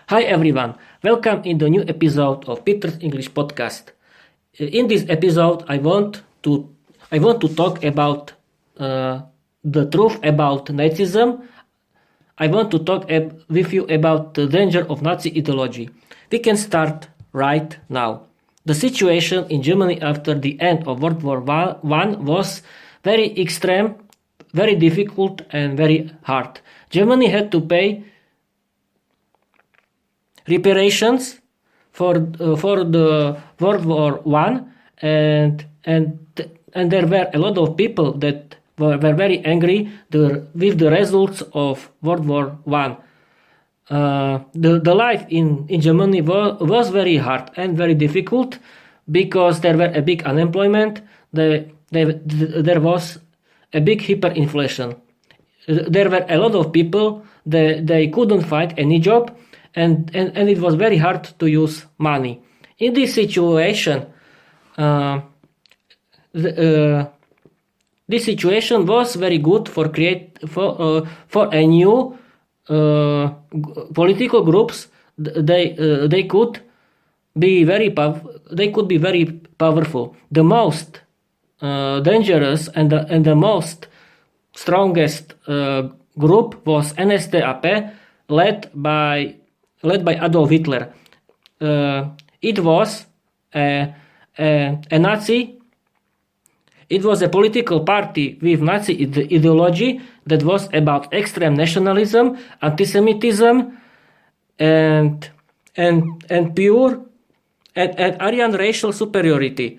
Hi everyone, welcome in the new episode of Peter's English podcast. In this episode, I want to talk about the truth about Nazism. I want to talk with you about the danger of Nazi ideology. We can start right now. The situation in Germany after the end of World War I was very extreme, very difficult, and very hard. Germany had to pay reparations for the World War One, and there were a lot of people that were very angry with the results of World War One. The life in Germany was very hard and very difficult because there were a big unemployment. There was a big hyperinflation. There were a lot of people they couldn't find any job, and it was very hard to use money. In this situation, this situation was very good for a new political groups. They could be very powerful. The most dangerous and the most strongest group was NSDAP, led by Adolf Hitler. It was a Nazi. It was a political party with Nazi ideology that was about extreme nationalism, anti-Semitism, and pure and Aryan racial superiority.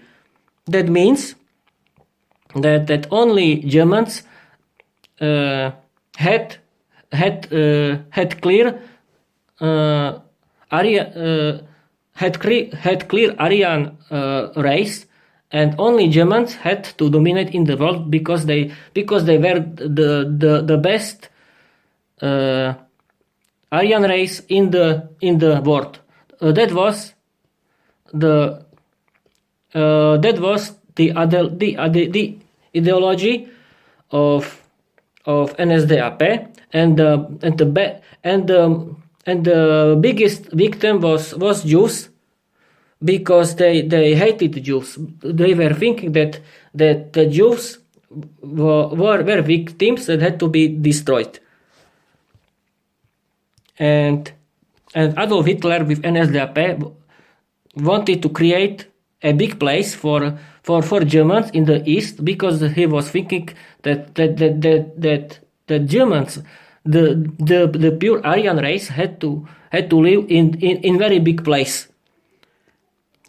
That means that only Germans had clear Aryan race, and only Germans had to dominate in the world because they were the best Aryan race in the world. That was the ideology of NSDAP, and the biggest victim was Jews, because they hated Jews. They were thinking that the Jews were victims that had to be destroyed. And Adolf Hitler with NSDAP wanted to create a big place for Germans in the East, because he was thinking that Germans, the pure Aryan race, had to live in very big place.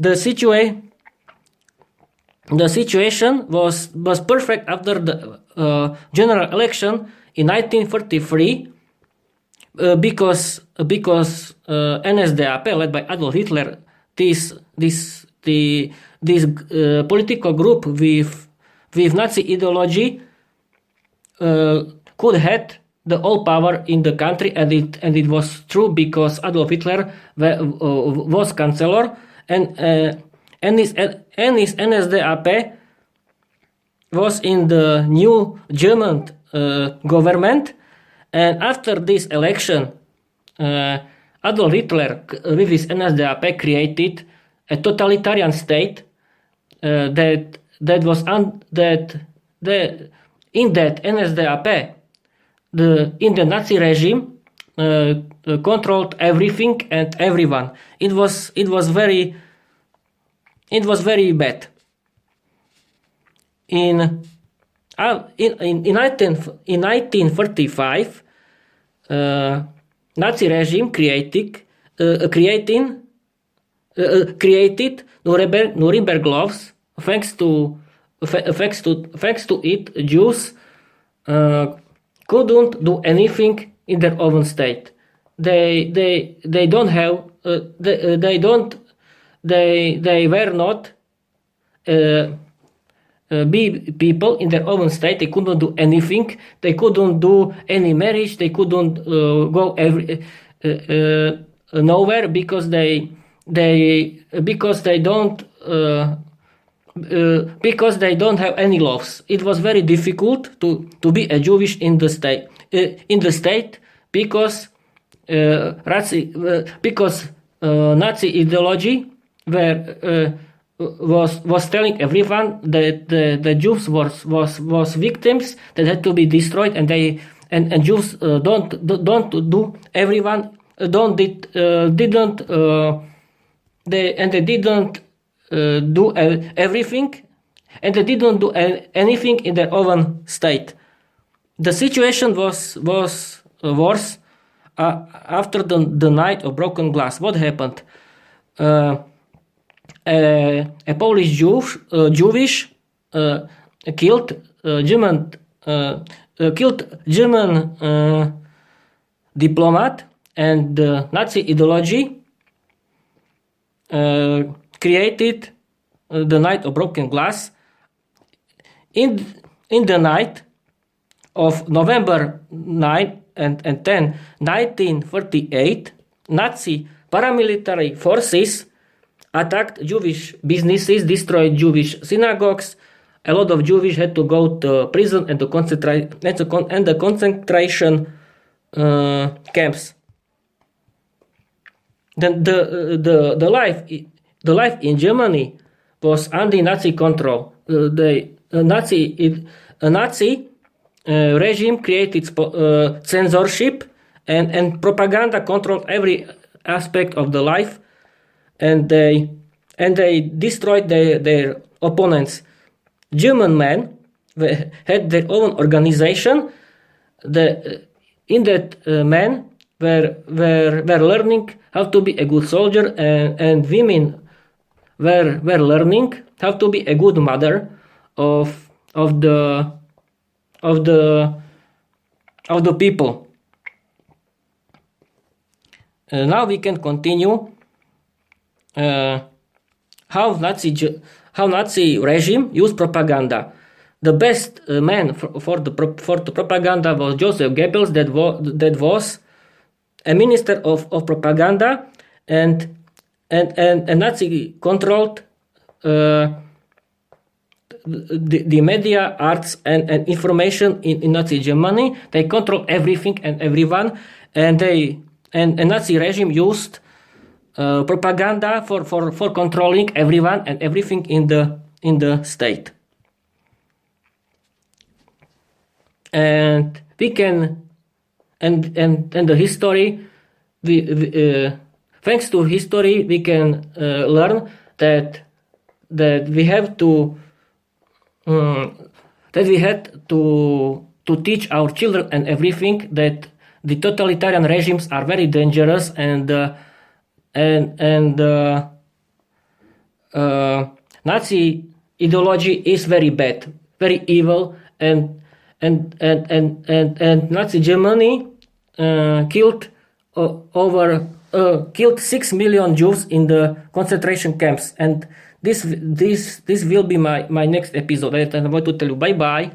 The situation was perfect after the general election in 1933, because NSDAP, led by Adolf Hitler, this political group with Nazi ideology, could have the all power in the country, and it was true, because Adolf Hitler was chancellor, and his NSDAP was in the new German government. And after this election, Adolf Hitler with his NSDAP created a totalitarian state in that NSDAP, in the Nazi regime, controlled everything and everyone. It was very bad. In 1935, Nazi regime created Nuremberg laws. Thanks to it, Jews couldn't do anything in their own state. They were not be people in their own state. They couldn't do anything. They couldn't do any marriage. They couldn't go nowhere, because they don't have any laws. It was very difficult to be a Jewish in the state, because because Nazi ideology was telling everyone that the Jews was victims that had to be destroyed, and Jews don't do everyone don't did didn't they didn't do everything, and they didn't do anything in their own state. The situation was worse after the night of broken glass. What happened? A Polish Jewish killed German diplomat, and the Nazi ideology created the night of broken glass. In the night of November 9 and 10, 1938, Nazi paramilitary forces attacked Jewish businesses, destroyed Jewish synagogues. A lot of Jewish had to go to prison and the concentration camps. Then the life in Germany was under Nazi control. The Nazi regime created censorship and propaganda controlled every aspect of the life, and they destroyed their opponents. German men had their own organization. In that men were learning how to be a good soldier, and women were learning how to be a good mother of the people. Now we can continue how Nazi regime used propaganda. The best man for the propaganda was Joseph Goebbels, that was a minister of propaganda, and Nazi controlled the media, arts, and information in Nazi Germany. They controlled everything and everyone, and Nazi regime used propaganda for controlling everyone and everything in the state. And we can and the history, thanks to history, we can learn that we have to teach our children and everything that the totalitarian regimes are very dangerous, and Nazi ideology is very bad, very evil, and Nazi Germany killed 6 million Jews in the concentration camps, and this will be my next episode. And I want to tell you bye bye.